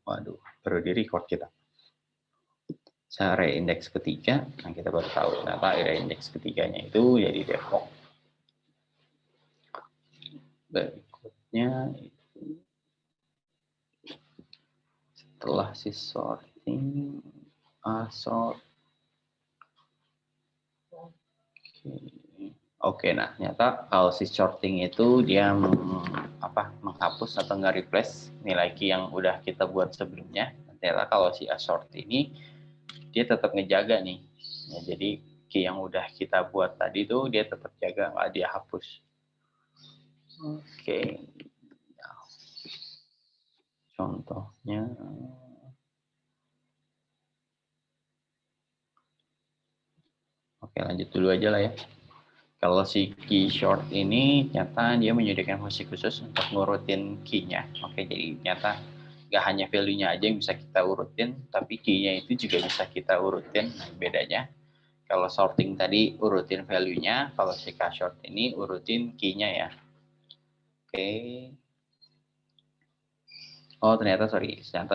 Waduh, perlu di record kita. Saya area indeks ketiga, nah kita baru tahu ternyata area indeks ketiganya itu jadi Depok. Berikutnya itu setelah si sorting, sort. Oke, nah ternyata kalau si sorting itu dia menghapus atau nggak replace nilai key yang udah kita buat sebelumnya. Ternyata kalau si assort ini dia tetap ngejaga nih. Ya, jadi key yang udah kita buat tadi tuh dia tetap jaga, nggak dia hapus. Oke. Nah, contohnya oke, lanjut dulu aja lah ya. Kalau si key short ini ternyata dia menyediakan fungsi khusus untuk ngurutin key-nya. Oke, jadi ternyata nggak hanya value-nya aja yang bisa kita urutin, tapi key-nya itu juga bisa kita urutin. Nah, bedanya kalau sorting tadi urutin value-nya, kalau si K-short ini urutin key-nya ya. Oke. Oh, ternyata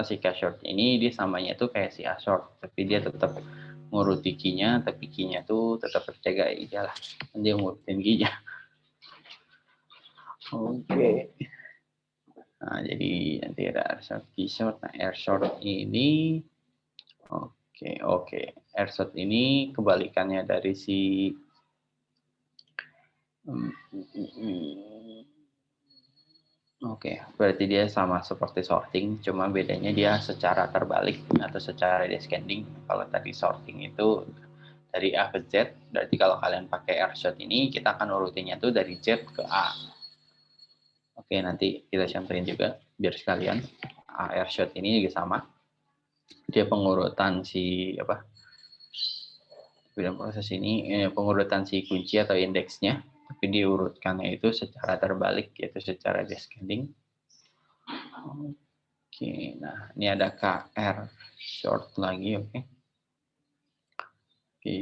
si K-short ini dia samanya itu kayak si A-short, tapi dia tetap nguruti key-nya, tapi key-nya tuh tetap terjaga ya lah. Dia ngurutin key-nya. Oke. Nah, jadi nanti ada R-short, key-short. Nah, R-short ini Oke. R-short ini kebalikannya dari si Oke, berarti dia sama seperti sorting, cuma bedanya dia secara terbalik atau secara descending. Kalau tadi sorting itu dari A ke Z, berarti kalau kalian pakai R-short ini, kita akan urutinnya tuh dari Z ke A. Oke, nanti kita contohin juga, biar sekalian. R-short ini juga sama. Dia pengurutan si dalam proses ini pengurutan si kunci atau indeksnya, tapi diurutkannya itu secara terbalik, yaitu secara descending. Oke, nah ini ada KR short lagi, oke. Oke.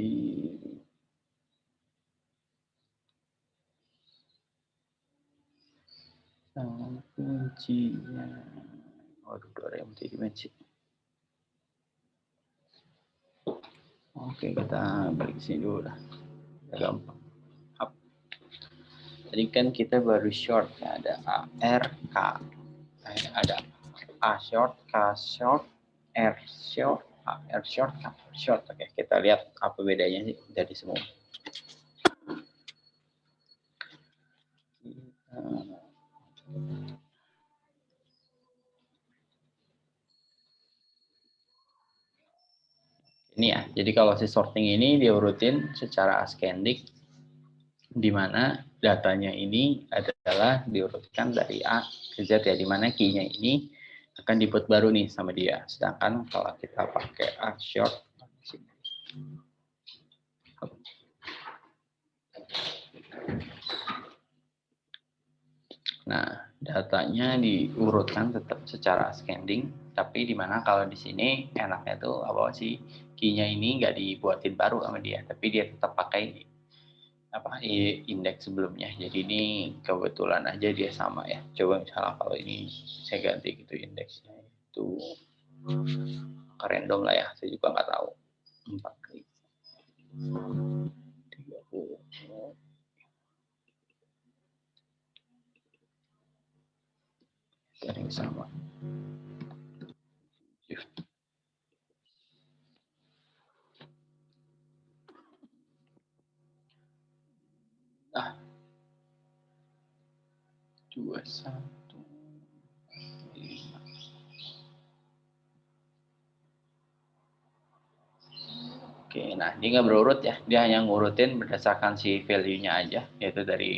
Sama kuncinya. Waduh, ada yang dimensi. Oke, kita balik ke sini dulu lah. Gampang. Up. Tadi kan kita baru short, ya. Ada AR, K. Ada A short, K short, R short, R short, K short. Oke, kita lihat apa bedanya sih dari semua. Ini ya, jadi kalau si sorting ini diurutin secara ascending, di mana datanya ini adalah diurutkan dari A ke Z ya, di mana key-nya ini akan dibuat baru nih sama dia. Sedangkan kalau kita pakai A short, nah datanya diurutkan tetap secara ascending, tapi di mana kalau di sini enaknya tuh apa sih, key-nya ini nggak dibuatin baru sama dia, tapi dia tetap pakai indeks sebelumnya. Jadi ini kebetulan aja dia sama ya. Coba misalnya kalau ini saya ganti gitu indeksnya itu random lah ya, saya juga nggak tahu. 4 30. Sering sama. Ah, 21. Oke, nah dia nggak berurut ya, dia hanya ngurutin berdasarkan si value-nya aja, yaitu dari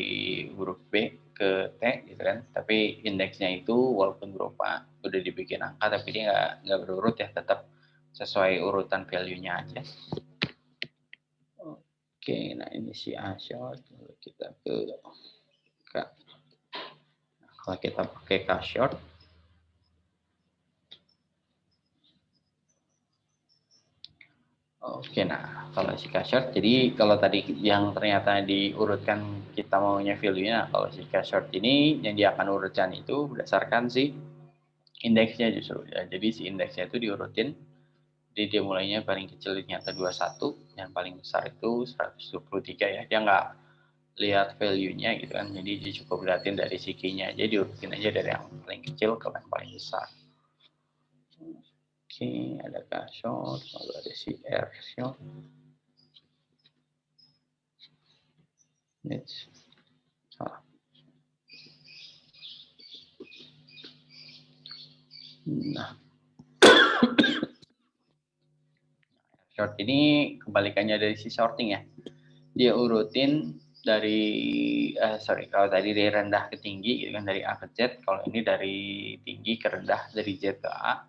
huruf B ke T gitu kan. Tapi indeksnya itu walaupun berupa udah dibikin angka, tapi dia nggak berurut ya, tetap sesuai urutan value-nya aja. Oke, nah ini si A short, kita ke K. Nah, kalau kita pakai K short, oke, nah kalau si K-short, jadi kalau tadi yang ternyata diurutkan kita maunya value-nya, kalau si K-short ini yang dia akan urutkan itu berdasarkan si indeksnya justru ya. Jadi si indeksnya itu diurutin, jadi dia mulainya paling kecil ternyata 21, yang paling besar itu 123 ya. Dia nggak lihat value-nya gitu kan, jadi dia cukup liatin dari si key-nya aja, diurutin aja dari yang paling kecil ke yang paling besar. Oke, ada short, lalu ada si R short. Next. Salah. Nah, short ini kebalikannya dari si shorting ya. Dia urutin dari kalau tadi dari rendah ke tinggi gitu kan, dari A ke Z. Kalau ini dari tinggi ke rendah, dari Z ke A,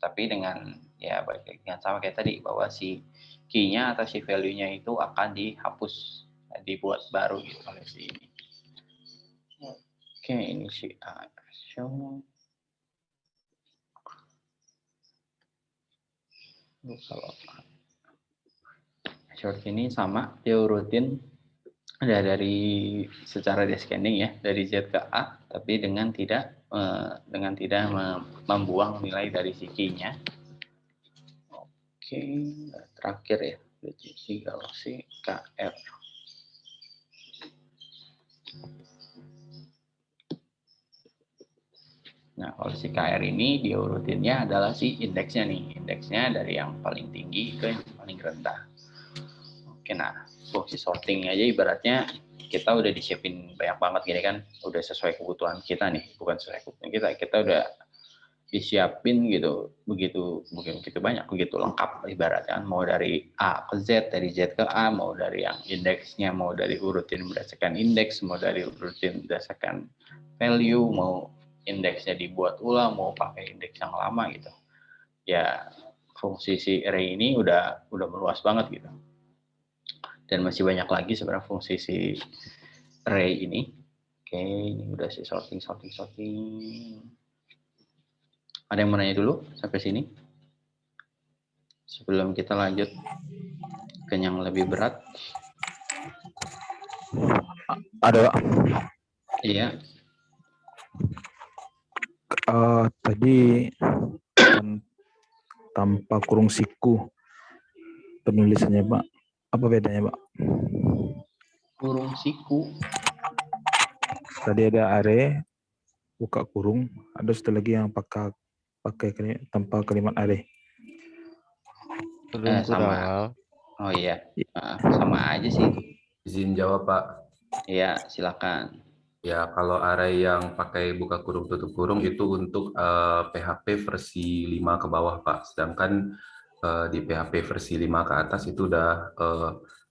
tapi dengan ya dengan sama kayak tadi, bahwa si key-nya atau si value-nya itu akan dihapus, dibuat baru gitu oleh si ini. Oke, ini si A. Kalau short ini sama, dia urutin ada dari secara descending ya, dari Z ke A, tapi dengan tidak membuang nilai dari si key-nya. Oke, terakhir ya, BGC Galaxy KR. Nah, kalau si KR ini dia urutinnya adalah si indeksnya nih, indeksnya dari yang paling tinggi ke yang paling rendah. Oke, nah fungsi sorting aja ibaratnya kita udah disiapin banyak banget gini kan, udah sesuai kebutuhan kita nih, bukan sesuai kebutuhan kita udah disiapin gitu, begitu banyak, begitu lengkap ibaratnya, mau dari A ke Z, dari Z ke A, mau dari yang indeksnya, mau dari urutin berdasarkan indeks, mau dari urutin berdasarkan value, mau indeksnya dibuat ulang, mau pakai indeks yang lama gitu. Ya fungsi si array ini udah meluas banget gitu. Dan masih banyak lagi sebenarnya fungsi si array ini. Oke, ini udah si sorting. Ada yang mau nanya dulu sampai sini? Sebelum kita lanjut ke yang lebih berat. Ada. Iya. Tadi kan tanpa kurung siku penulisannya, Pak. Apa bedanya, Pak? Kurung siku. Tadi ada array, buka kurung, ada satu lagi yang pakai tanpa kalimat array. Sama. Oh iya, sama aja sih. Izin jawab, Pak. Iya, silakan. Ya, kalau array yang pakai buka kurung tutup kurung itu untuk PHP versi 5 ke bawah, Pak. Sedangkan di PHP versi 5 ke atas itu udah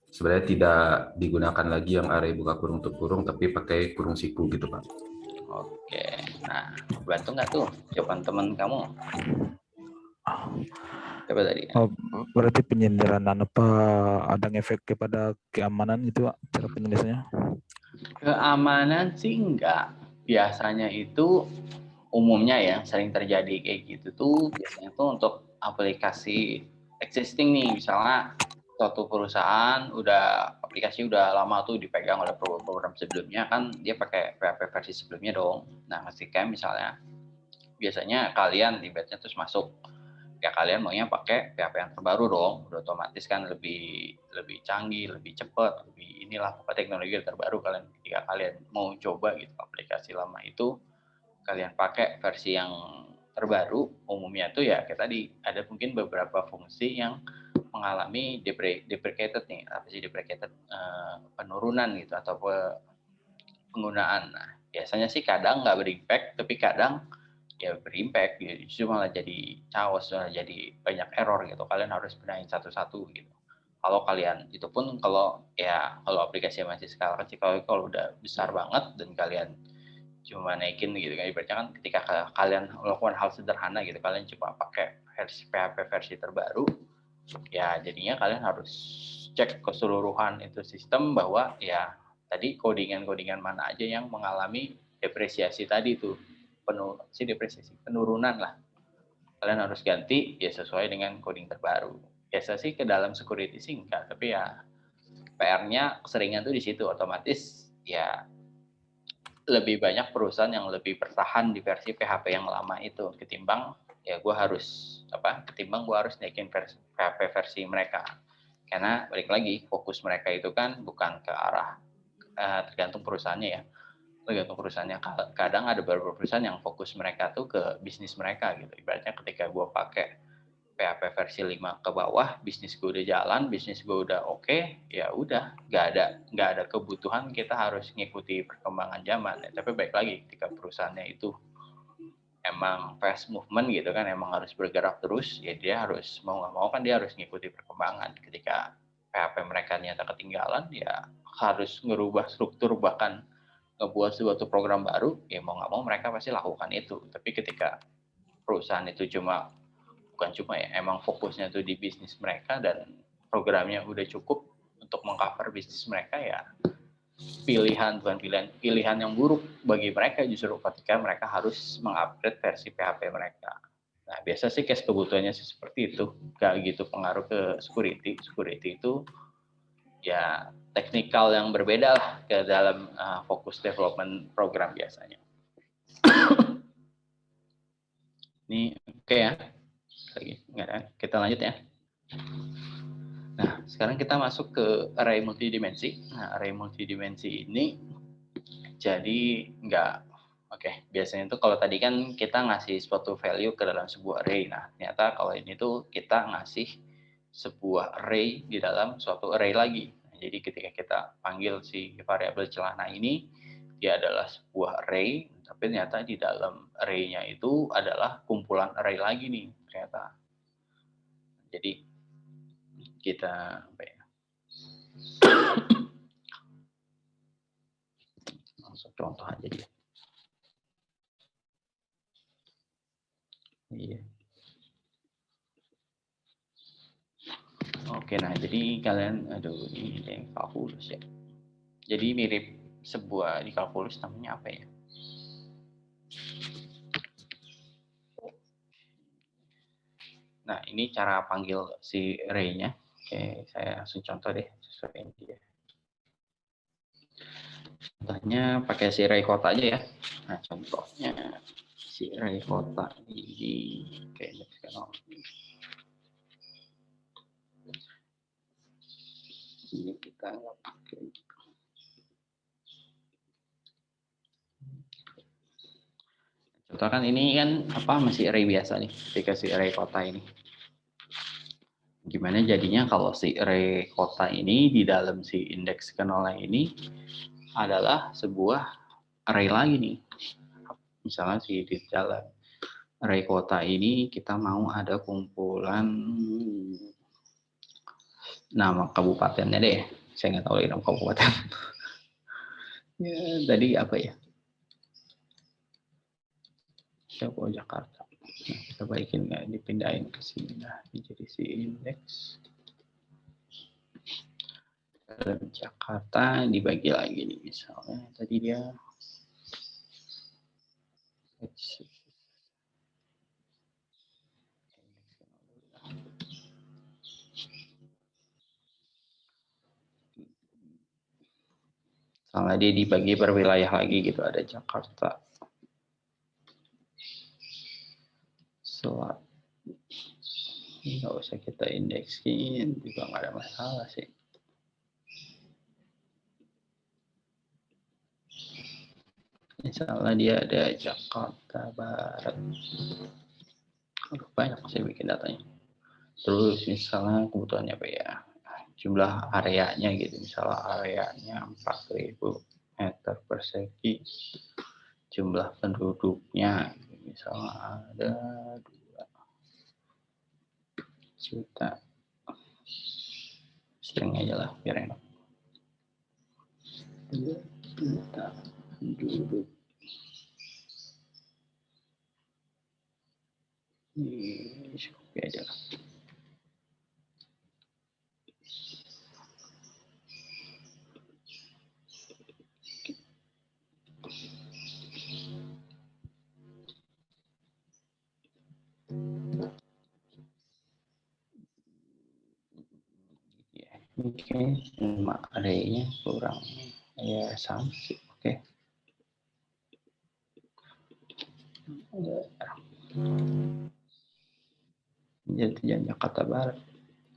sebenarnya tidak digunakan lagi yang array buka kurung tutup kurung, tapi pakai kurung siku gitu, Pak. Oke, nah bantu nggak tuh jawaban teman kamu? Coba tadi. Oh, berarti penyandaran apa ada efek kepada keamanan itu, Pak, cara penulisannya? Keamanan sih enggak. Biasanya itu umumnya ya sering terjadi kayak gitu tuh biasanya tuh untuk aplikasi existing nih, misalnya suatu perusahaan aplikasi udah lama tuh dipegang oleh program sebelumnya, kan dia pakai PHP versi sebelumnya dong. Nah ketika misalnya biasanya kalian di batchnya terus masuk, ya kalian maunya pakai PHP yang terbaru dong, udah otomatis kan lebih canggih, lebih cepat, lebih inilah pokoknya teknologi yang terbaru. Ketika kalian mau coba gitu aplikasi lama itu, kalian pakai versi yang terbaru, umumnya tuh ya kayak tadi ada mungkin beberapa fungsi yang mengalami deprecated nih, apa sih deprecated, penurunan gitu atau penggunaan. Nah biasanya sih kadang nggak berimpact, tapi kadang ya berimpact, justru malah jadi chaos, malah jadi banyak error gitu. Kalian harus benahin satu-satu gitu. Kalau kalian itu pun kalau aplikasi masih skala kecil, kalau udah besar banget dan kalian cuma naikin gitu kan, ibaratnya kan ketika kalian melakukan hal sederhana gitu, kalian cuma pakai PHP versi terbaru, ya jadinya kalian harus cek keseluruhan itu sistem bahwa ya tadi codingan mana aja yang mengalami depresiasi tadi tuh, depresiasi penurunan lah, kalian harus ganti ya sesuai dengan coding terbaru. Biasa sih ke dalam security sih enggak, tapi ya PR-nya keseringan tuh di situ, otomatis ya lebih banyak perusahaan yang lebih bertahan di versi PHP yang lama itu ketimbang gue harus naikin PHP versi mereka. Karena balik lagi fokus mereka itu kan bukan ke arah tergantung perusahaannya ya. Tergantung perusahaannya. Kadang ada beberapa perusahaan yang fokus mereka tuh ke bisnis mereka gitu. Ibaratnya ketika gue pakai PHP versi 5 ke bawah, bisnis gue udah jalan, bisnis gue udah oke, ya udah, nggak ada kebutuhan kita harus ngikuti perkembangan zaman. Tapi baik lagi, ketika perusahaannya itu emang fast movement gitu kan, emang harus bergerak terus, ya dia harus mau nggak mau kan dia harus ngikuti perkembangan. Ketika PHP mereka nyata ketinggalan, ya harus ngerubah struktur bahkan ngebuat suatu program baru, ya mau nggak mau mereka pasti lakukan itu. Tapi ketika perusahaan itu emang fokusnya tuh di bisnis mereka dan programnya udah cukup untuk mengcover bisnis mereka, ya pilihan yang buruk bagi mereka justru ketika mereka harus mengupgrade versi PHP mereka. Nah, biasa sih case kebutuhannya sih seperti itu, gak gitu pengaruh ke security itu ya teknikal yang berbeda lah ke dalam fokus development program biasanya. Ini oke ya. Kita lanjut ya. Nah, sekarang kita masuk ke array multidimensi. Nah, array multidimensi ini jadi biasanya itu kalau tadi kan kita ngasih suatu value ke dalam sebuah array. Nah, ternyata kalau ini tuh kita ngasih sebuah array di dalam suatu array lagi. Nah, jadi ketika kita panggil si variabel celana ini, dia adalah sebuah array, tapi ternyata di dalam array-nya itu adalah kumpulan array lagi nih ternyata. Jadi kita langsung contoh aja dia. Iya. Oke, nah jadi kalian, ini yang kalkulus ya. Jadi mirip sebuah di kalkulus namanya apa ya? Nah, ini cara panggil si array-nya. Oke, saya langsung contoh deh sesuai dia. Contohnya pakai si array kota aja ya. Nah, contohnya si array kota ini kayak ini kita nggak pakai. Contoh kan ini kan masih array biasa nih, ketika si array kota ini. Gimana jadinya kalau si array kota ini di dalam si indeks ke nolnya ini adalah sebuah array lagi nih. Misalnya di dalam array kota ini kita mau ada kumpulan nama kabupatennya deh. Saya nggak tahu lagi nama kabupaten. Ya, tadi apa ya? Jakarta. Nah, kita baikin nggak dipindahin ke sini. Nah, ini jadi si indeks dalam Jakarta dibagi lagi nih misalnya tadi dia misalnya dia dibagi per wilayah lagi gitu, ada Jakarta Selatan. Nggak usah kita indeksin juga nggak ada masalah sih. Misalnya dia ada Jakarta Barat. Banyak saya bikin datanya. Terus misalnya kebutuhannya apa ya? Jumlah areanya gitu. Misalnya areanya 4.000 meter persegi. Jumlah penduduknya misalnya ada 2 juta. String aja lah biar enak. 2 juta penduduk. Ini copy aja lah. Oke, nama array-nya kurang ya sama sih. Oke. Jadi Jakarta Barat.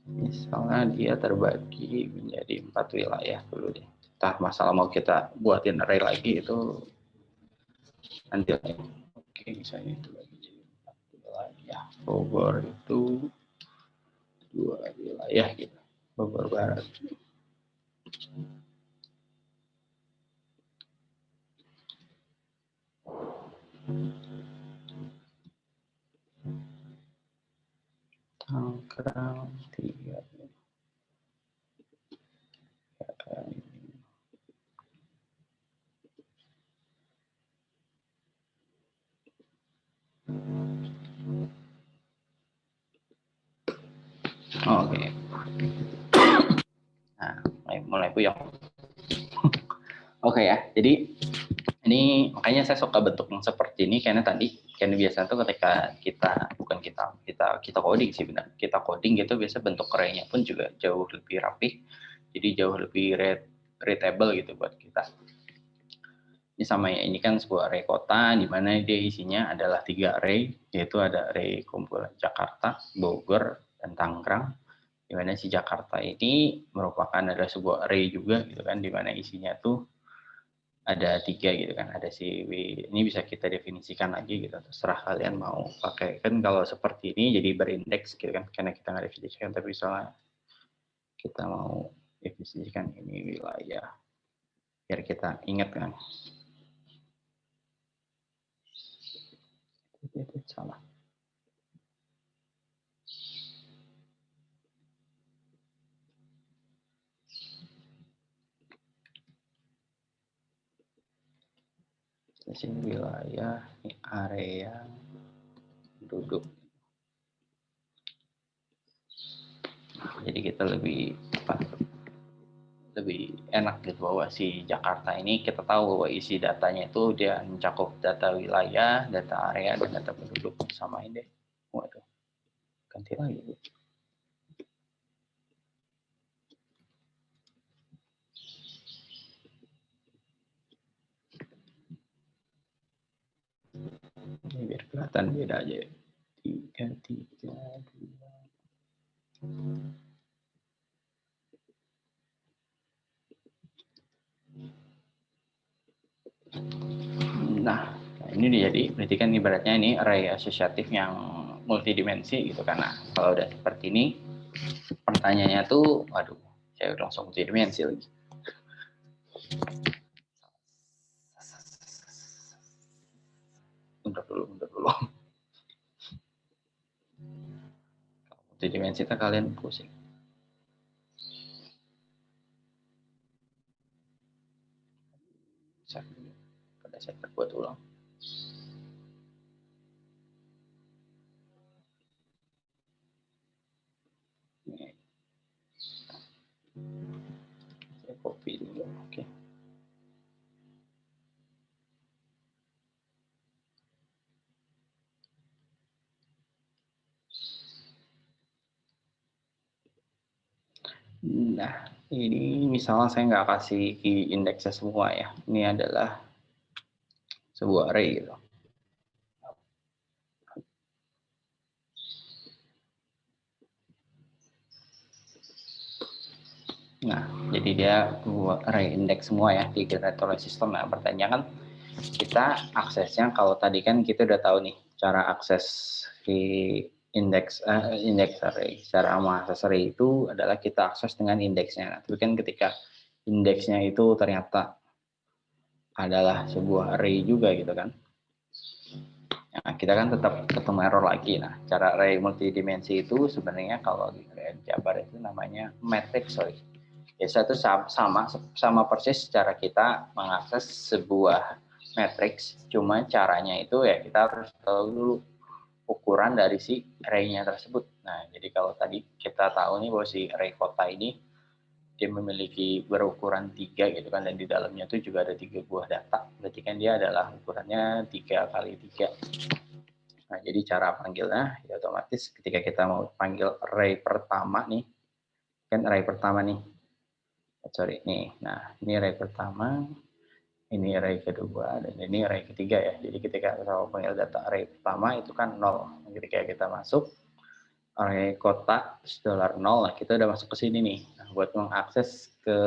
Misalnya dia terbagi menjadi 4 wilayah dulu deh. Entah masalah mau kita buatin array lagi itu nanti lagi. Oke, misalnya itu bagi jadi 4 wilayah. Bogor itu 2 wilayah gitu. Bogor Barat. Tangerang 3. Oke. Nah, mulai puyeng. Oke ya. Jadi ini makanya saya suka bentuk yang seperti ini karena biasanya tuh ketika kita coding sih benar. Kita coding gitu biasa bentuk array-nya pun juga jauh lebih rapi. Jadi jauh lebih readable gitu buat kita. Ini sama ya, ini kan sebuah array kota di mana dia isinya adalah 3 array, yaitu ada array kumpulan Jakarta, Bogor, dan Tangerang. Di mana si Jakarta ini merupakan adalah sebuah array juga gitu kan, di mana isinya tuh ada 3 gitu kan, ada si W, ini bisa kita definisikan lagi gitu, terserah kalian mau pakai. Kan kalau seperti ini jadi berindeks gitu kan, karena kita nggak definisikan, tapi misalnya kita mau definisikan ini wilayah, biar kita ingat kan. Salah. Di sini wilayah, ini area penduduk. Jadi kita lebih enak gitu bahwa si Jakarta ini kita tahu bahwa isi datanya itu dia mencakup data wilayah, data area, dan data penduduk. Samain deh. Waduh, ganti lagi. Ini biar kelihatan beda aja. 3, 3, 2. Nah, ini jadi berarti kan ibaratnya ini array asosiatif yang multidimensi gitu kan. Nah, kalau udah seperti ini pertanyaannya tuh, waduh, saya udah langsung multidimensi lagi. Bentar dulu. Kalau multidimensi itu kalian pusing. Pada saya terbuat ulang. Ini. Saya copy dulu, oke. Nah, ini misalnya saya nggak kasih key indeksnya semua ya. Ini adalah sebuah array gitu. Nah, jadi dia array index semua ya di generator system. Nah, pertanyaan kan kita aksesnya, kalau tadi kan kita udah tahu nih cara akses di indeks array. Cara mengakses array itu adalah kita akses dengan indeksnya. Nah, tapi kan ketika indeksnya itu ternyata adalah sebuah array juga gitu kan. Nah, kita kan tetap ketemu error lagi. Nah, cara array multidimensi itu sebenarnya kalau di Jabar itu namanya matrix, Biasa itu sama persis cara kita mengakses sebuah matrix, cuma caranya itu ya kita harus tahu dulu ukuran dari si array-nya tersebut. Nah, jadi kalau tadi kita tahu nih bahwa si array kota ini dia memiliki berukuran 3 gitu kan, dan di dalamnya itu juga ada 3 buah data. Berarti kan dia adalah ukurannya 3 kali 3. Nah, jadi cara panggilnya ya otomatis ketika kita mau panggil array pertama nih, kan array pertama nih. Sorry nih. Nah, ini array pertama. ini array kedua dan ini array ketiga ya. Jadi ketika kita panggil data array pertama itu kan 0. Ketika kita masuk array kota $0, nah kita udah masuk ke sini nih. Nah, buat mengakses ke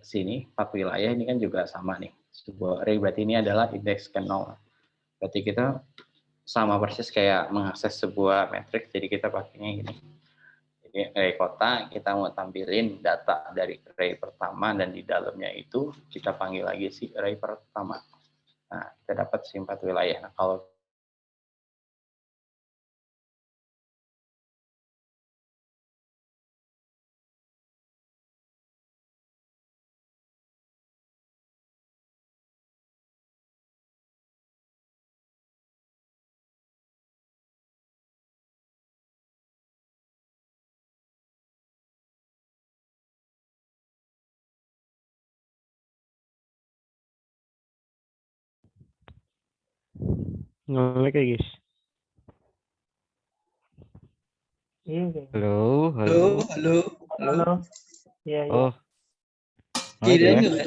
sini 4 wilayah ini kan juga sama nih. Sebuah array berarti ini adalah indeks ke 0. Berarti kita sama persis kayak mengakses sebuah matriks, jadi kita pakainya gini. Jadi array kota kita mau tampilin data dari array pertama dan di dalamnya itu kita panggil lagi si array pertama. Nah, kita dapat si 4 wilayah. Nah, kalau Nge-lag ya guys. Halo, halo. Halo. Halo. Iya, iya. Oh, nge-lag ya?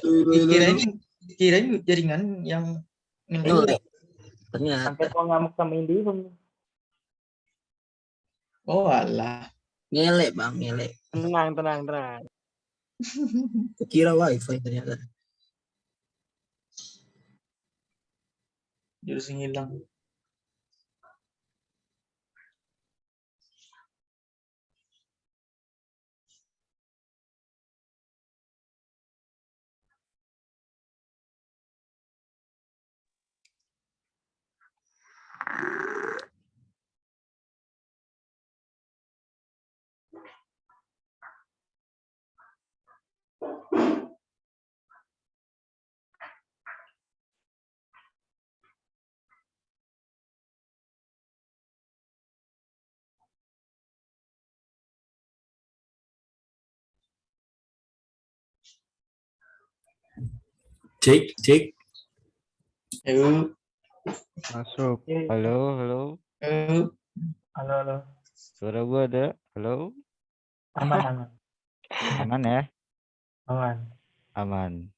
Kirain jaringan yang ngelek. Ternyata. Sampai kok ngamuk sama Indihome. Oh alah. Ngelek bang, ngelek. Tenang. Kira wifi ternyata. Jurus ngilang. Cek. Ayo. Masuk. Halo, halo. Halo. Suara gua ada. Halo. Aman. Aman ya? Aman. Aman.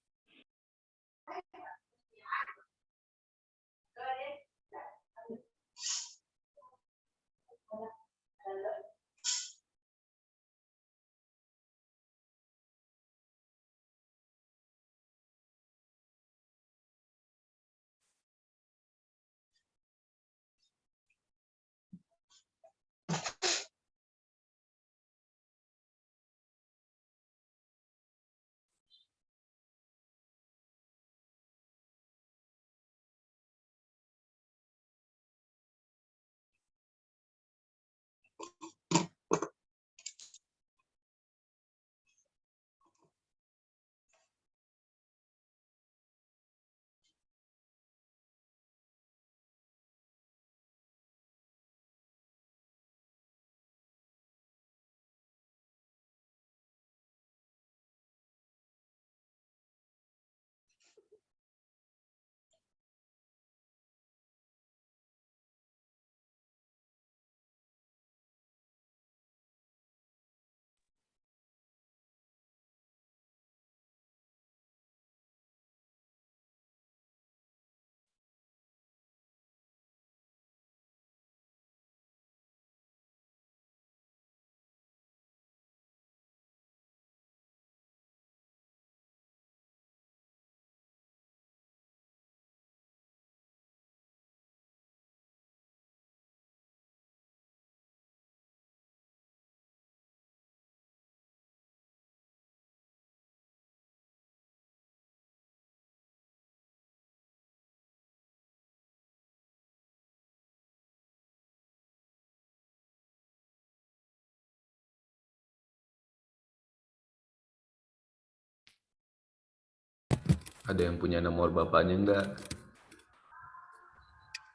Ada yang punya nomor bapaknya enggak?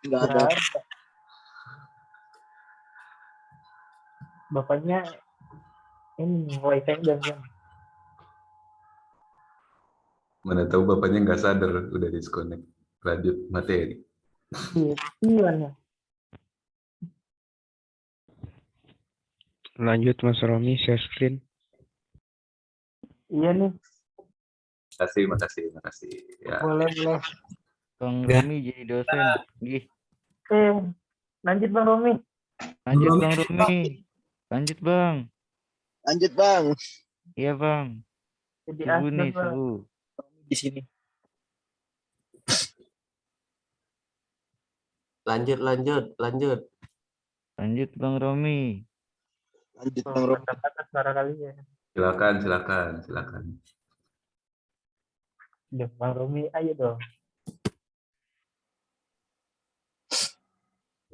Enggak ada. Bapaknya ini wifi dan Mana tahu bapaknya nggak sadar udah disconnect. Lanjut materi. iya. Lanjut Mas Romi, share screen. Iya nih. Makasih. Ya. Boleh, boleh. Bang Ya. Romi jadi dosen. Gih, Lanjut Bang Romi. lanjut Romi, Bang Romi. Lanjut Bang. lanjut Bang. Iya Bang. Jadi Seru nih, asbak Bang. seru. Di sini. Lanjut. Lanjut Bang Romi. Lanjut Oh, Bang Romi. kata-kata suara kali ya. Silakan. Udah, Bang Romi, ayo dong.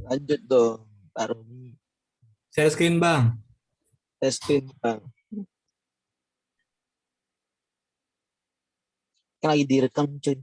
Lanjut dong, Pak Romi. Share screen Bang. Testing Bang. Kan lagi direkam cuy.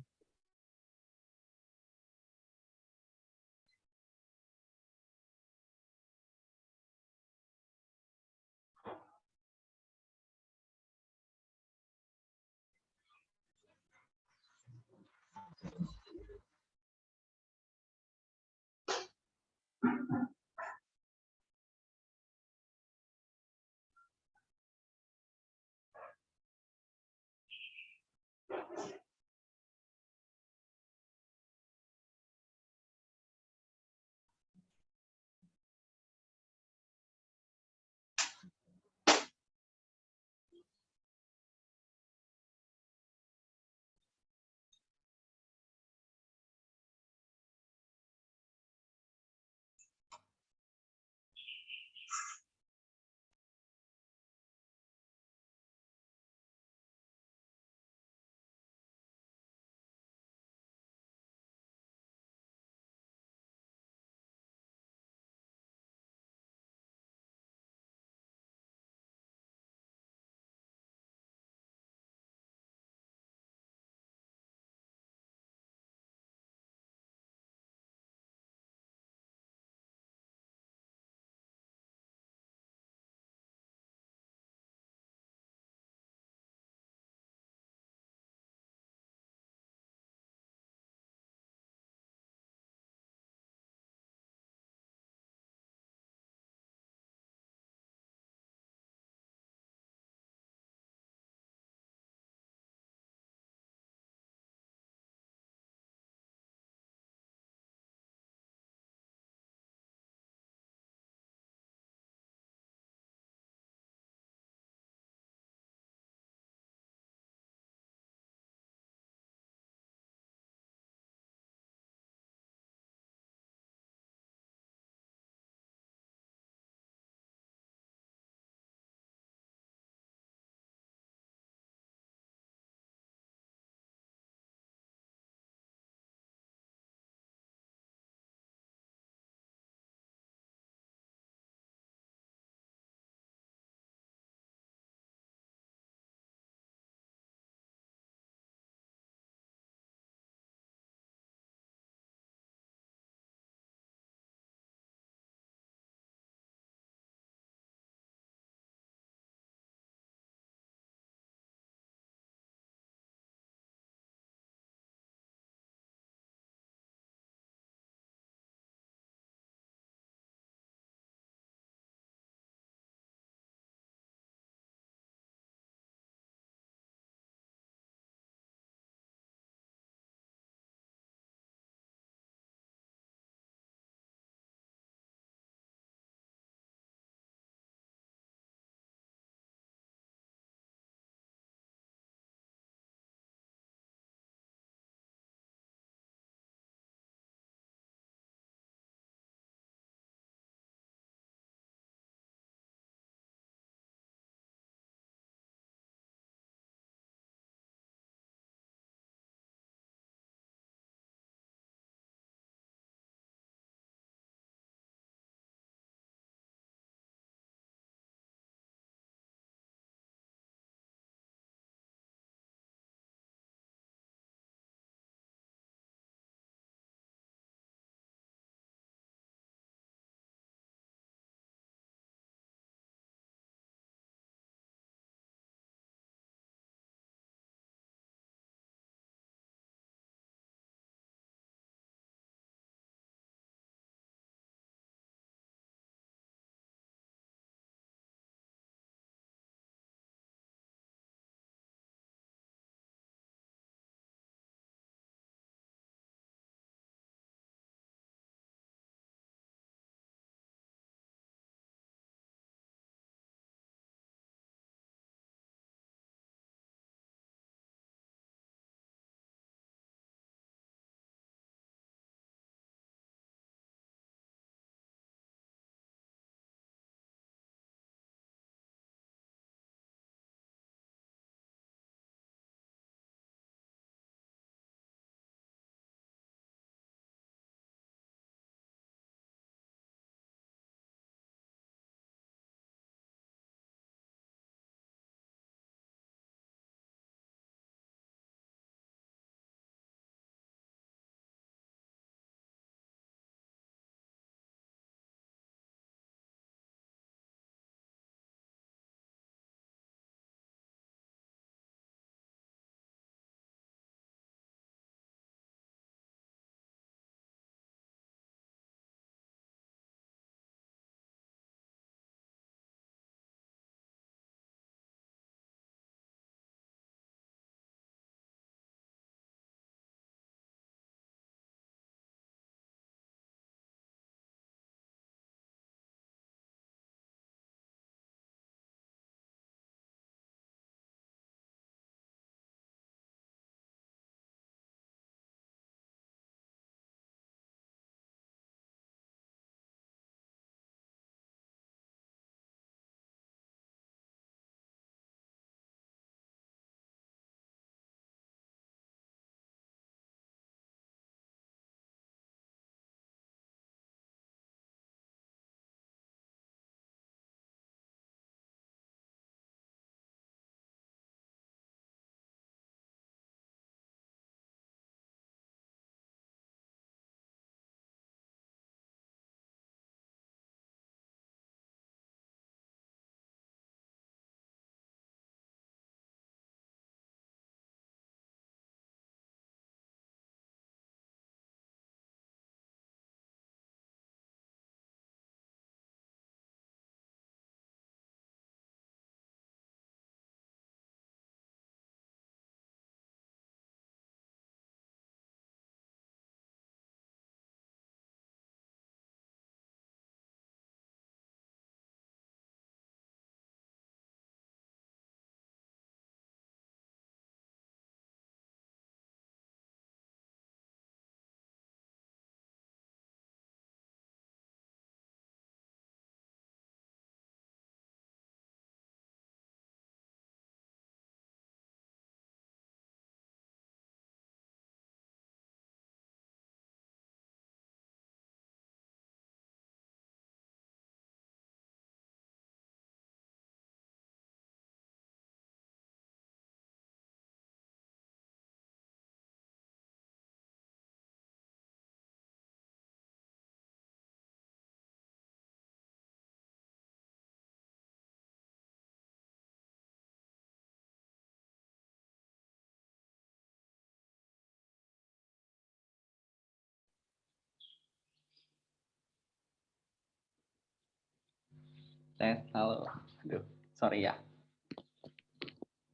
Tes, halo. Aduh, sorry ya.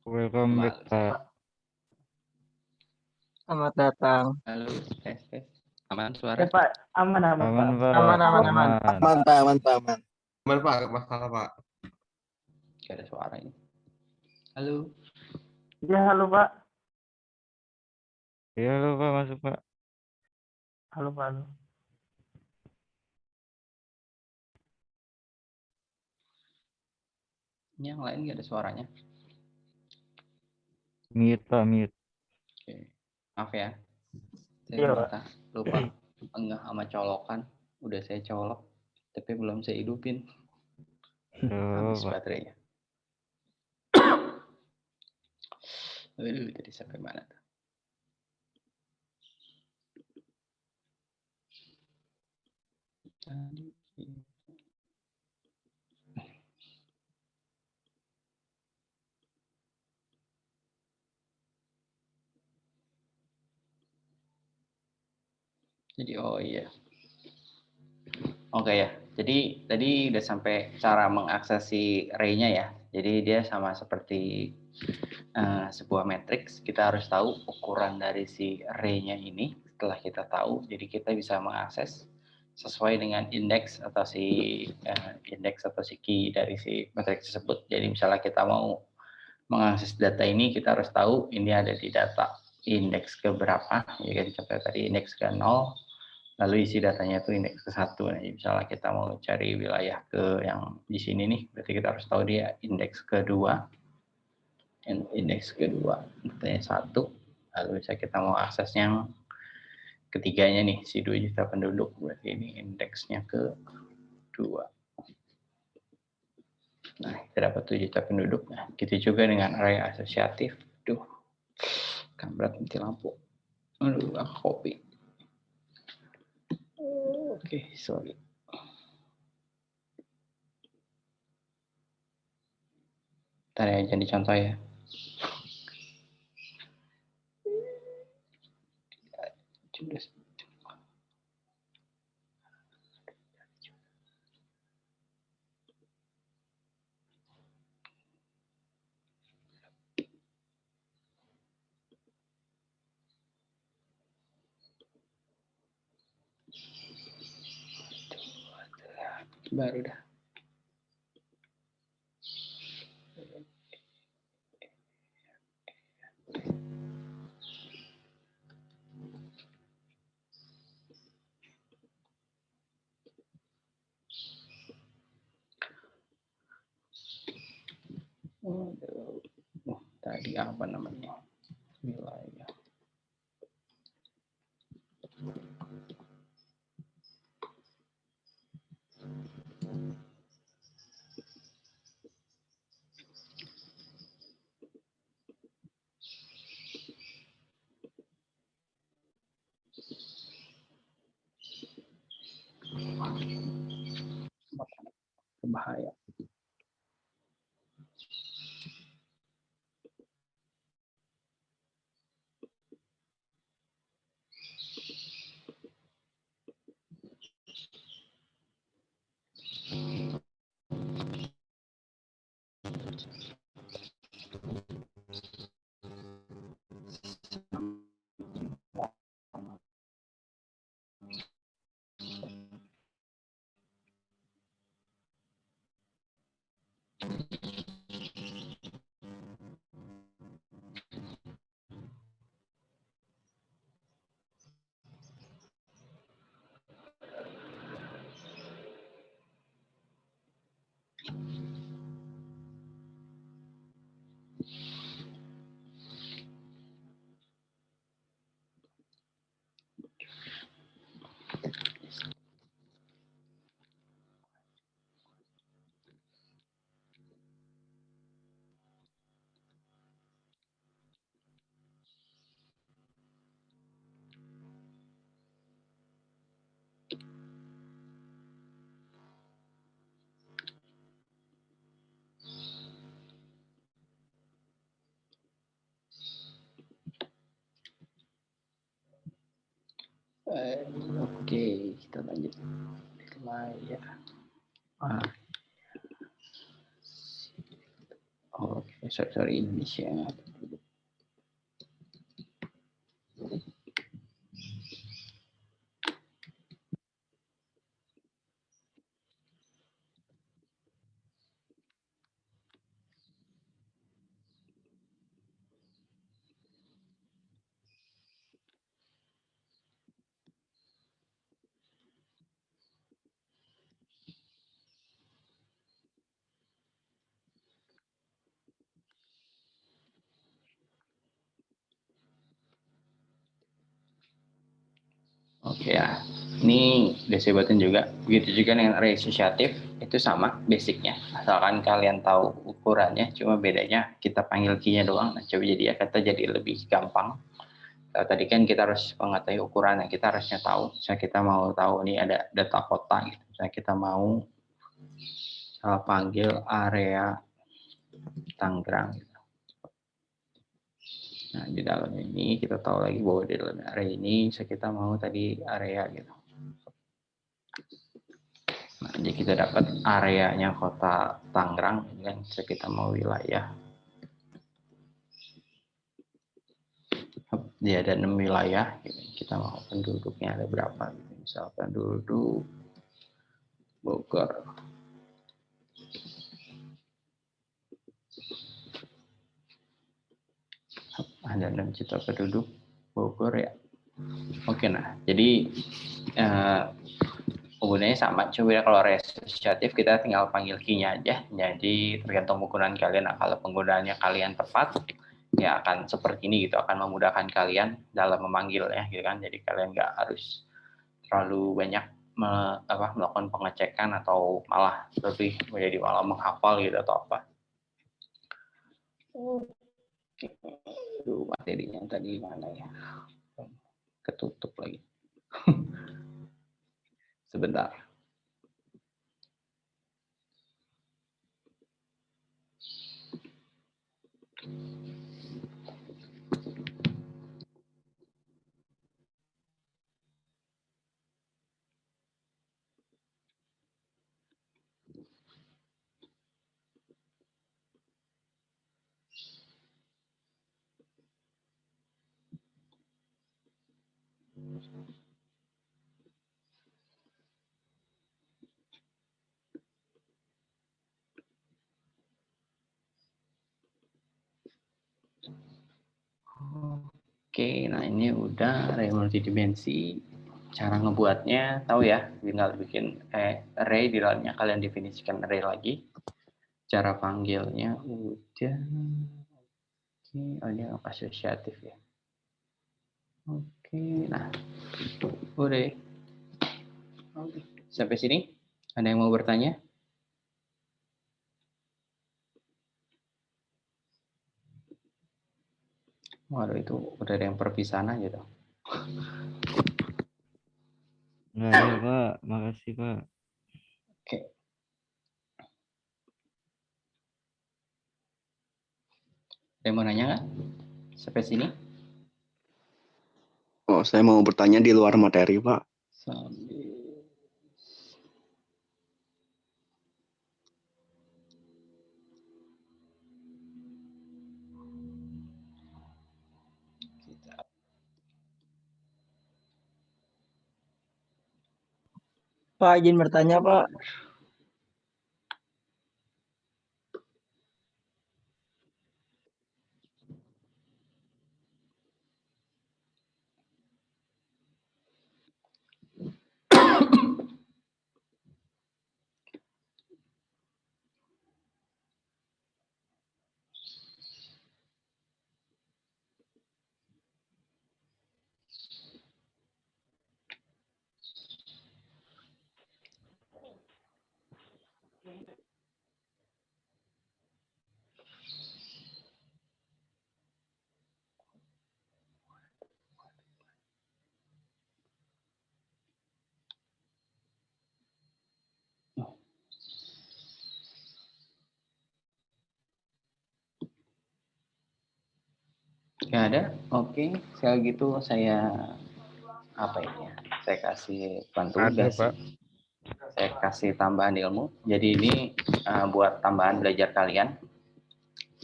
Welcome back, Malu. Pak. Selamat datang. Halo, tes. Aman Eh suara? Pak, aman Pak. Aman, Pak. Aman. Aman. Aman, Pak. Aman, Pak. Aman. Aman Pak, masalah Pak. Gak ada suara ini. Halo. Ya halo Pak. Ya, halo, Pak. Masuk, Pak. Halo Pak. Halo. Ini yang lain gak ada suaranya. Mute, Pak. Mute. Oke. Maaf ya. Saya Iya, Pak. lupa enggak sama colokan. Udah saya colok, tapi belum saya hidupin. Tuh, Habis Pak. baterainya. Aduh, tadi sampai mana tuh? Tadi. Jadi oh iya. Oke ya. Jadi tadi udah sampai cara mengakses si array-nya ya. Jadi dia sama seperti sebuah matriks. Kita harus tahu ukuran dari si array-nya ini. Setelah kita tahu, jadi kita bisa mengakses sesuai dengan indeks atau si key dari si matriks tersebut. Jadi misalnya kita mau mengakses data ini, kita harus tahu ini ada di data indeks ke berapa. Ya kan, contoh tadi indeks ke 0. Lalu isi datanya itu indeks ke 1. Nah, misalnya kita mau cari wilayah ke yang di sini nih, berarti kita harus tahu dia indeks kedua. Indeks kedua, datanya 1. Lalu bisa kita mau akses yang ketiganya nih, si 2 juta penduduk. Berarti ini indeksnya ke 2. Nah, kita dapat 7 juta penduduk. Nah, gitu juga dengan array asosiatif. Duh, kampret mati lampu. Aduh, aku kopi. Oke, sorry. Ntar ya, jadi contoh ya. Baru dah. Tadi apa namanya? Wilayah. Bahaya. Oke, kita lanjut. Wilayah. Sorry, Indonesia. Oke ya, ini udah saya buatin juga. Begitu juga dengan array asosiatif, itu sama basicnya. Asalkan kalian tahu ukurannya, cuma bedanya kita panggil key-nya doang. Nah, coba jadi ya, kata jadi lebih gampang. Tadi kan kita harus mengetahui ukurannya, kita harusnya tahu. Misalnya kita mau tahu ini ada data kota, gitu. Misalnya kita mau panggil area Tangerang. Gitu. Nah, di dalam ini kita tahu lagi bahwa di dalam area ini kita mau tadi area gitu. Nah, jadi kita dapat areanya kota Tangerang dan kita mau wilayah. Dia ada 6 wilayah, gitu. Kita mau penduduknya ada berapa gitu. Misalkan penduduk Bogor. Ada 6 juta penduduk Bogor ya. Oke, nah jadi penggunanya sama, cuma kalau asosiatif kita tinggal panggil key-nya aja. Jadi tergantung penggunaan kalian. Nah, kalau penggunaannya kalian tepat, ya akan seperti ini gitu, akan memudahkan kalian dalam memanggilnya gitu kan. Jadi kalian nggak harus terlalu banyak melakukan pengecekan atau malah lebih menjadi malah menghafal gitu atau apa. Oke. Aduh, materinya tadi mana ya? Ketutup lagi. Sebentar. Oke, nah ini udah array multidimensi. Cara ngebuatnya tahu ya, tinggal bikin array di dalamnya kalian definisikan array lagi. Cara panggilnya udah. Oke, ini asosiatif ya. Oke, nah udah. Oke. Sampai sini ada yang mau bertanya? Waduh, itu udah ada yang perpisahan aja tuh. Nggak ada, Pak. Makasih, Pak. Oke. Ada yang mau nanya nggak? Sampai sini? Oh, saya mau bertanya di luar materi, Pak. Sambil. Pak, izin bertanya, Pak. Nggak ada? Oke, sekali gitu saya apa ini ya? Saya kasih bantu Ada, tugas. Pak. Saya kasih tambahan ilmu. Jadi ini buat tambahan belajar kalian.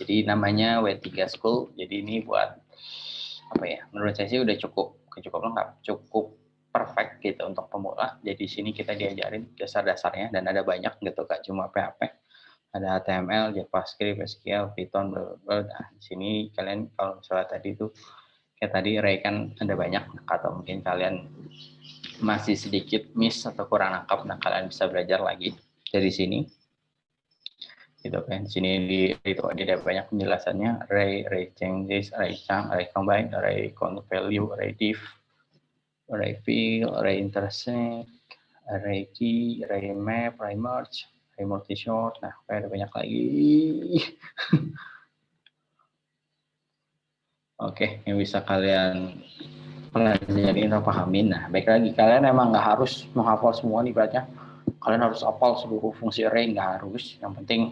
Jadi namanya W3 School. Jadi ini buat apa ya? Menurut saya sih udah cukup lengkap, cukup perfect gitu untuk pemula. Jadi sini kita diajarin dasar-dasarnya dan ada banyak gitu, Kak, cuma PHP. Ada HTML, JavaScript, SQL, Python, bla bla bla. Nah, di sini kalian kalau misalnya tadi itu kayak tadi Ray kan ada banyak, atau mungkin kalian masih sedikit miss atau kurang nangkap, nah kalian bisa belajar lagi dari sini. Gitu kan. Di sini itu ada banyak penjelasannya, array changes, array chunk, array combine, array count value, array diff, array fill, array intersect, array key, array map, array merge, array multi-sort. Nah, ada banyak lagi. Oke, yang bisa kalian pelajarin atau pahamin. Nah, baik lagi, kalian emang nggak harus menghafal semua nih, ibaratnya kalian harus hafal seluruh fungsi array, nggak harus. Yang penting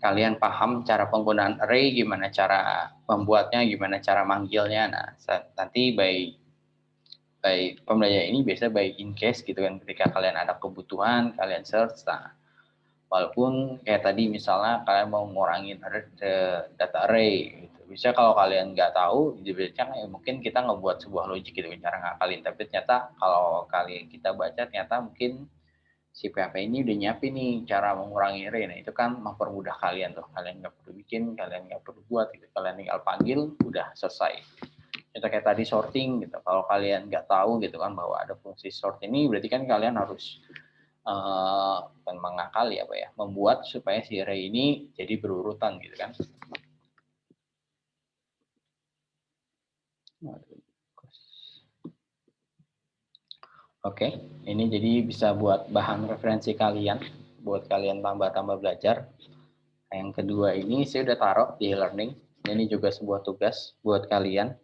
kalian paham cara penggunaan array, gimana cara membuatnya, gimana cara manggilnya. Nah, nanti by pembelajaran ini biasa by in case gitu kan, ketika kalian ada kebutuhan, kalian search. Nah, walaupun kayak tadi misalnya kalian mau ngurangin data array gitu. Bisa kalau kalian nggak tahu, ya mungkin kita ngebuat sebuah logik gitu, cara ngakalin. Tapi ternyata kalau kita baca, ternyata mungkin si PHP ini udah nyiapin nih cara mengurangi array. Nah, itu kan mempermudah kalian tuh. Kalian nggak perlu bikin, kalian nggak perlu buat gitu. Kalian tinggal panggil, udah selesai. Itu kayak tadi sorting gitu. Kalau kalian nggak tahu gitu kan bahwa ada fungsi sort ini, berarti kan kalian harus bukan mengakali apa ya, membuat supaya si array ini jadi berurutan gitu kan. Oke, ini jadi bisa buat bahan referensi kalian, buat kalian tambah-tambah belajar. Yang kedua ini saya udah taruh di learning. Ini juga sebuah tugas buat kalian.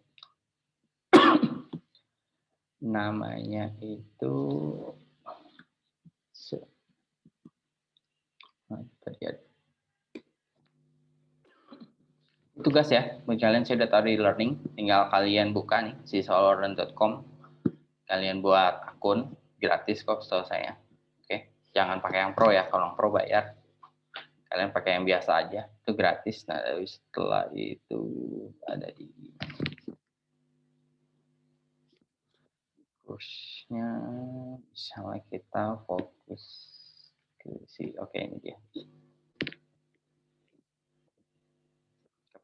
Namanya itu tugas ya, buat kalian saya udah taruh di learning. Tinggal kalian buka nih siswalearn.com. Kalian buat akun gratis kok setahu saya. Oke, jangan pakai yang pro ya, kalau yang pro bayar. Kalian pakai yang biasa aja, itu gratis. Nah, setelah itu ada di kursnya, misalnya kita fokus ke oke, ini dia.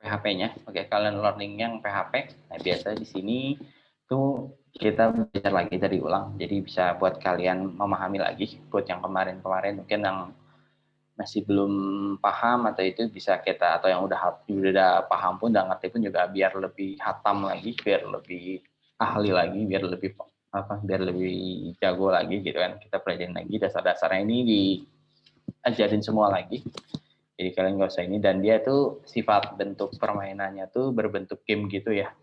PHP-nya. Oke, kalian learning yang PHP. Nah, biasa di sini tuh kita belajar lagi dari ulang. Jadi bisa buat kalian memahami lagi. Buat yang kemarin-kemarin mungkin yang masih belum paham atau itu bisa kita, atau yang udah paham pun, udah ngerti pun juga, biar lebih hatam lagi, biar lebih ahli lagi, biar lebih jago lagi gitu kan. Kita pelajarin lagi dasar-dasarnya ini, diajarin semua lagi. Jadi kalian nggak usah ini, dan dia tuh sifat bentuk permainannya tuh berbentuk game gitu ya.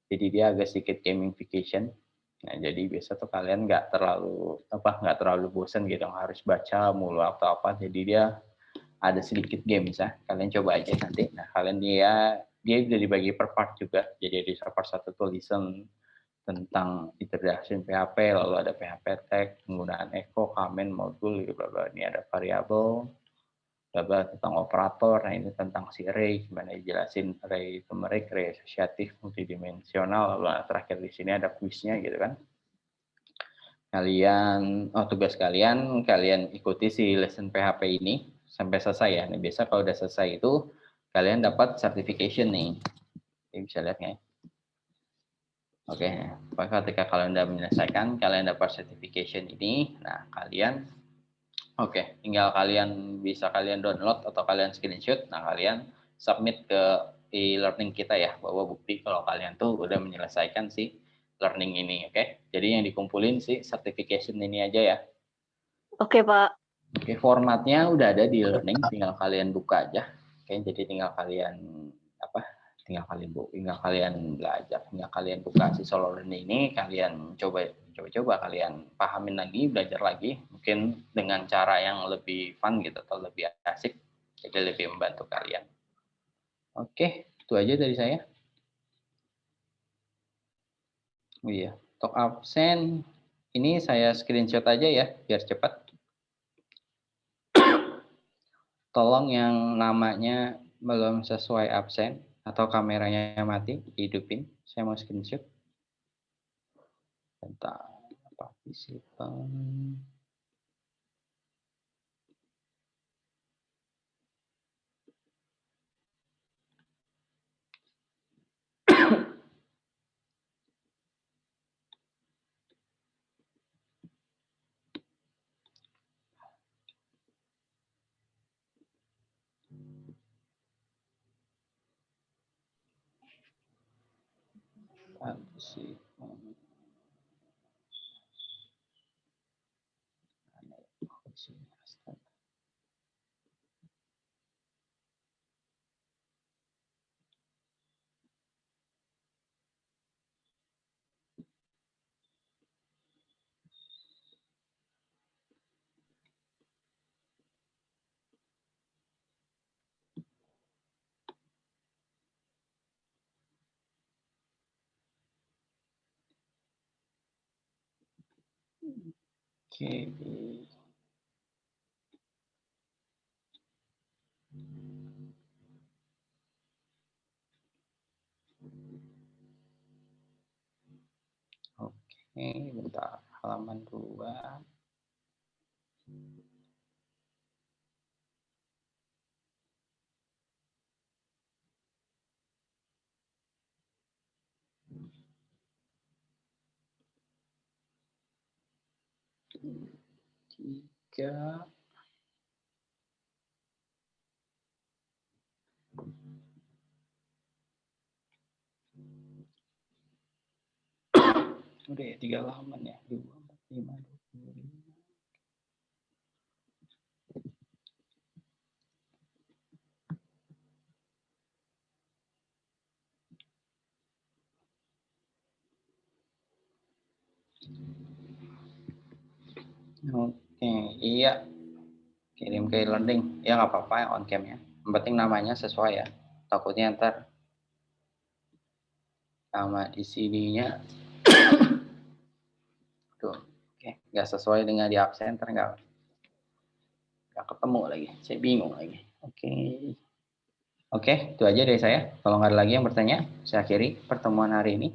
Jadi dia agak sedikit gamification. Nah, jadi biasa tuh kalian nggak terlalu bosan gitu, harus baca mulu atau apa. Jadi dia ada sedikit games ya. Kalian coba aja nanti. Nah, kalian dia udah dibagi per part juga. Jadi di part 1 tuh listen tentang introduction PHP, lalu ada PHP tag, penggunaan echo, comment, modul, bla bla. Ini ada variabel, tentang operator. Nah, ini tentang si array, gimana dijelasin array numerik, array asosiatif, multidimensional. Lalu terakhir di sini ada kuisnya gitu kan. Tugas kalian ikuti si lesson PHP ini sampai selesai ya. Nah, biasa kalau udah selesai itu kalian dapat certification nih. Ini bisa lihat ya. Oke, ketika kalian udah menyelesaikan, kalian dapat certification ini. Nah, tinggal kalian bisa download atau kalian screenshot. Nah, kalian submit ke e-learning kita ya, bahwa bukti kalau kalian tuh udah menyelesaikan si learning ini. Oke. Jadi yang dikumpulin si certification ini aja ya. Oke, Pak. Oke, formatnya udah ada di learning, tinggal kalian buka aja. Oke, jadi tinggal kalian belajar, tinggal kalian buka si solo learning ini, kalian coba kalian pahamin lagi, belajar lagi, mungkin dengan cara yang lebih fun gitu atau lebih asik, jadi lebih membantu kalian. Oke, itu aja dari saya. Oh iya, talk absen ini saya screenshot aja ya biar cepat. Tolong yang namanya belum sesuai absen atau kameranya mati, hidupin. Saya mau screenshot. Bentar, partisipan. Partisipan. Oke. Oke, bentar. Halaman 2. Tiga. Udah ya, 3 halaman ya. 2, 4, 5, 25. Oke, iya. Kirim ke e-learning. Ya nggak apa-apa yang on cam ya. Yang penting namanya sesuai ya. Takutnya ntar sama di sininya tuh. Oke, nggak sesuai dengan di absen, ntar nggak ketemu lagi. Saya bingung lagi. Oke, itu aja dari saya. Kalau nggak ada lagi yang bertanya, saya akhiri pertemuan hari ini.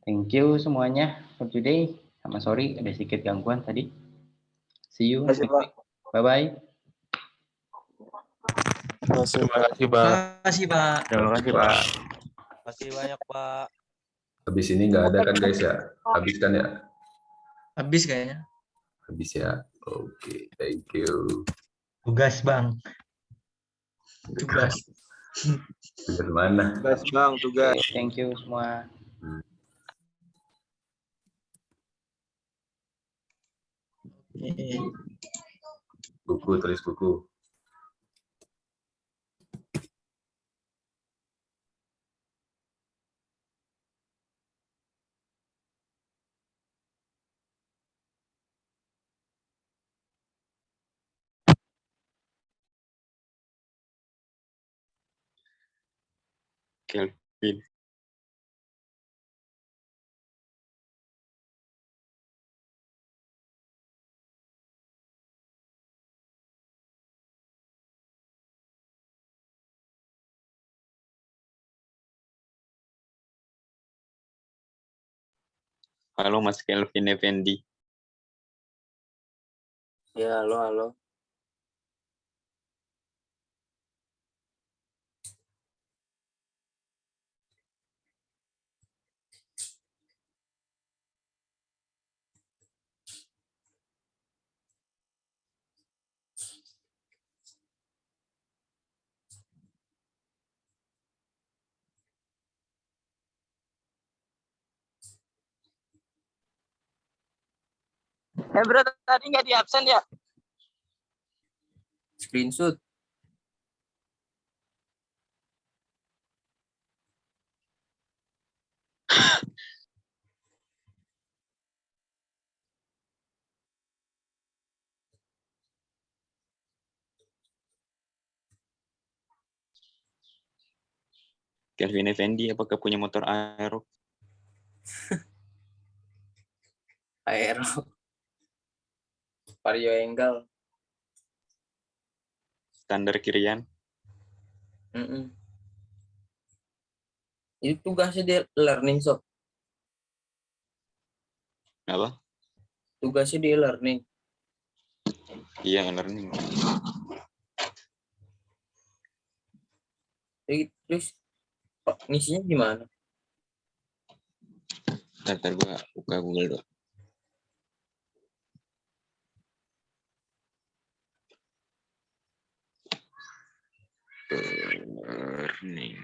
Thank you semuanya for today. Sama sorry ada sedikit gangguan tadi. See you next week. Bye-bye. Terima kasih, Pak. Makasih, Pak. Terima kasih, Pak. Makasih banyak, Pak. Habis ini nggak ada kan guys ya? Habis kan ya? Habis kayaknya. Habis ya. Oke, thank you. Tugas, Bang. Tugas. Tugas mana? Tugas, Bang, tugas. Oke, thank you semua. Buku, tulis buku. Kelvin. Halo Mas Kelvin Effendi. Ya, halo, halo. Bro, tadi nggak di absen ya? Screenshot. Kelvin Effendi, apakah punya motor aero? Aero. Vario Engel. Standar kirian? Mm-mm. Itu tugasnya di learning sob. Apa? Tugasnya di learning. Iya, learning. Terus ngisinya gimana? Ntar gua buka Google dulu. Learning.